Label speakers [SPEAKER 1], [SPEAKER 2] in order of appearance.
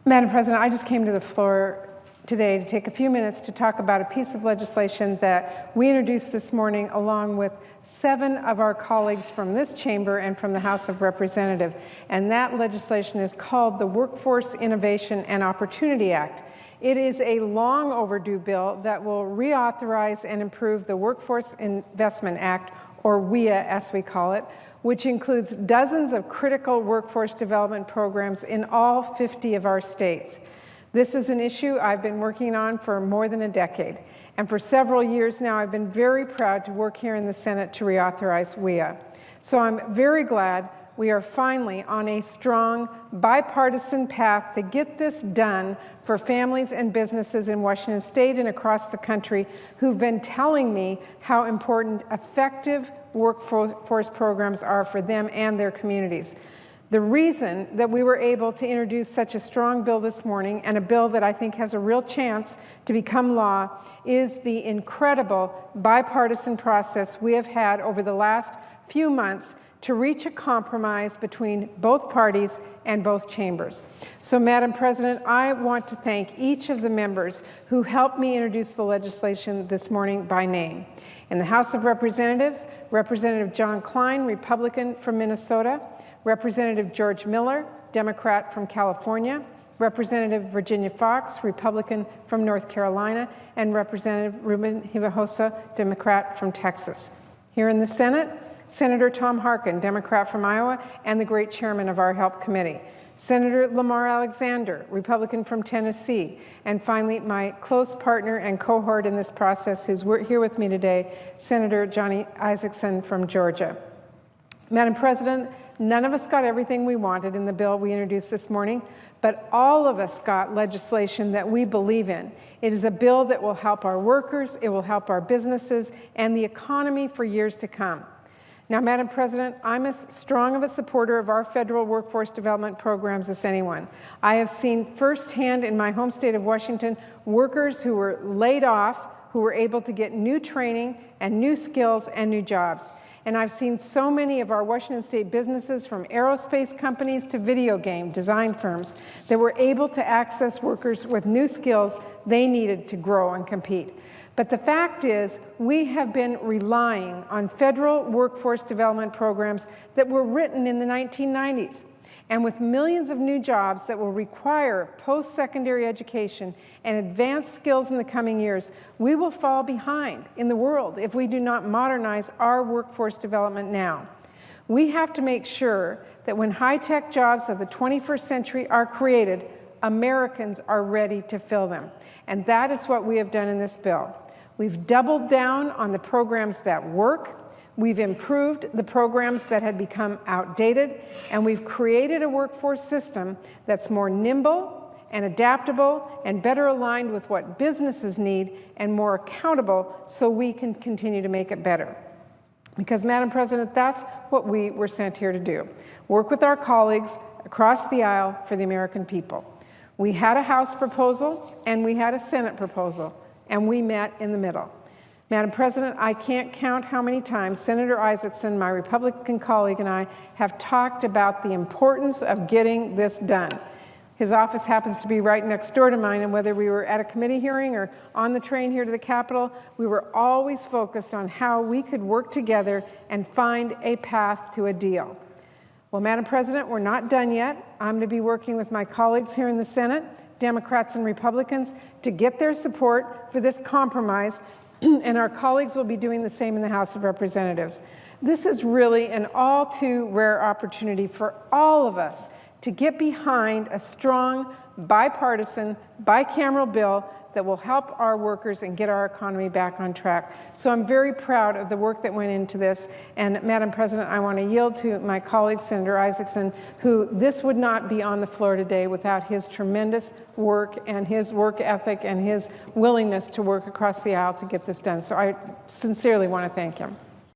[SPEAKER 1] Madam President, I just came to the floor today to take a few minutes to talk about a piece of legislation that we introduced this morning along with 7 of our colleagues from this chamber and from the House of Representatives. And that legislation is called the Workforce Innovation and Opportunity Act. It is a long overdue bill that will reauthorize and improve the Workforce Investment Act, or WIA as we call it, which includes dozens of critical workforce development programs in all 50 of our states. This is an issue I've been working on for more than a decade, and for several years now I've been very proud to work here in the Senate to reauthorize WIA. So I'm very glad we are finally on a strong bipartisan path to get this done for families and businesses in Washington State and across the country who've been telling me how important effective workforce programs are for them and their communities. The reason that we were able to introduce such a strong bill this morning, and a bill that I think has a real chance to become law, is the incredible bipartisan process we have had over the last few months to reach a compromise between both parties and both chambers. So, Madam President, I want to thank each of the members who helped me introduce the legislation this morning by name. In the House of Representatives, Representative John Klein, Republican from Minnesota, Representative George Miller, Democrat from California, Representative Virginia Foxx, Republican from North Carolina, and Representative Ruben Hinojosa, Democrat from Texas. Here in the Senate, Senator Tom Harkin, Democrat from Iowa, and the great chairman of our HELP committee. Senator Lamar Alexander, Republican from Tennessee. And finally, my close partner and cohort in this process, who's here with me today, Senator Johnny Isakson from Georgia. Madam President, none of us got everything we wanted in the bill we introduced this morning, but all of us got legislation that we believe in. It is a bill that will help our workers, it will help our businesses, and the economy for years to come. Now, Madam President, I'm as strong of a supporter of our federal workforce development programs as anyone. I have seen firsthand in my home state of Washington workers who were laid off, who were able to get new training and new skills and new jobs. And I've seen so many of our Washington State businesses, from aerospace companies to video game design firms, that were able to access workers with new skills they needed to grow and compete. But the fact is, we have been relying on federal workforce development programs that were written in the 1990s. And with millions of new jobs that will require post-secondary education and advanced skills in the coming years, we will fall behind in the world if we do not modernize our workforce development now. We have to make sure that when high-tech jobs of the 21st century are created, Americans are ready to fill them. And that is what we have done in this bill. We've doubled down on the programs that work. We've improved the programs that had become outdated, and we've created a workforce system that's more nimble and adaptable and better aligned with what businesses need and more accountable so we can continue to make it better. Because, Madam President, that's what we were sent here to do. Work with our colleagues across the aisle for the American people. We had a House proposal and we had a Senate proposal, and we met in the middle. Madam President, I can't count how many times Senator Isakson, my Republican colleague, and I have talked about the importance of getting this done. His office happens to be right next door to mine, and whether we were at a committee hearing or on the train here to the Capitol, we were always focused on how we could work together and find a path to a deal. Well, Madam President, we're not done yet. I'm going to be working with my colleagues here in the Senate, Democrats and Republicans, to get their support for this compromise, and our colleagues will be doing the same in the House of Representatives. This is really an all too rare opportunity for all of us to get behind a strong, bipartisan, bicameral bill that will help our workers and get our economy back on track. So I'm very proud of the work that went into this. And Madam President, I want to yield to my colleague, Senator Isakson, who this would not be on the floor today without his tremendous work and his work ethic and his willingness to work across the aisle to get this done. So I sincerely want to thank him.